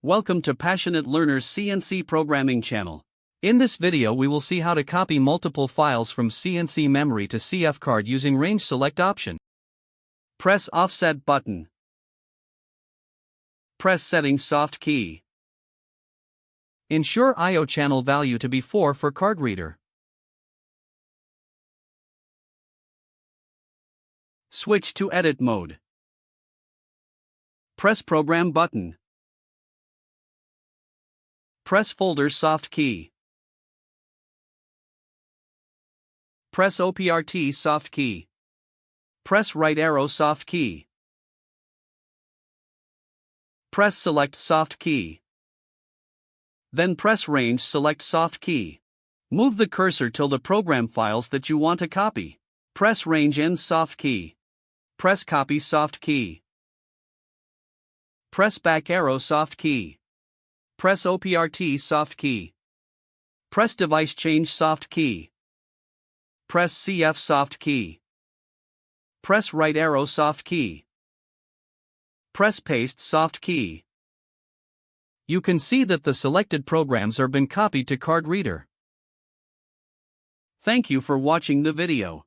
Welcome to Passionate Learners CNC Programming channel. In this video we will see how to copy multiple files from CNC memory to CF card using Range Select option. Press Offset button. Press Settings Soft key. Ensure I/O channel value to be 4 for card reader. Switch to Edit mode. Press Program button. Press Folder Soft key. Press OPRT Soft key. Press Right Arrow Soft key. Press Select Soft key. Then press Range Select Soft key. Move the cursor till the program files that you want to copy. Press Range End Soft key. Press Copy Soft key. Press Back Arrow Soft key. Press OPRT Soft key. Press Device Change Soft key. Press CF Soft key. Press Right Arrow Soft key. Press Paste Soft key. You can see that the selected programs are been copied to card reader. Thank you for watching the video.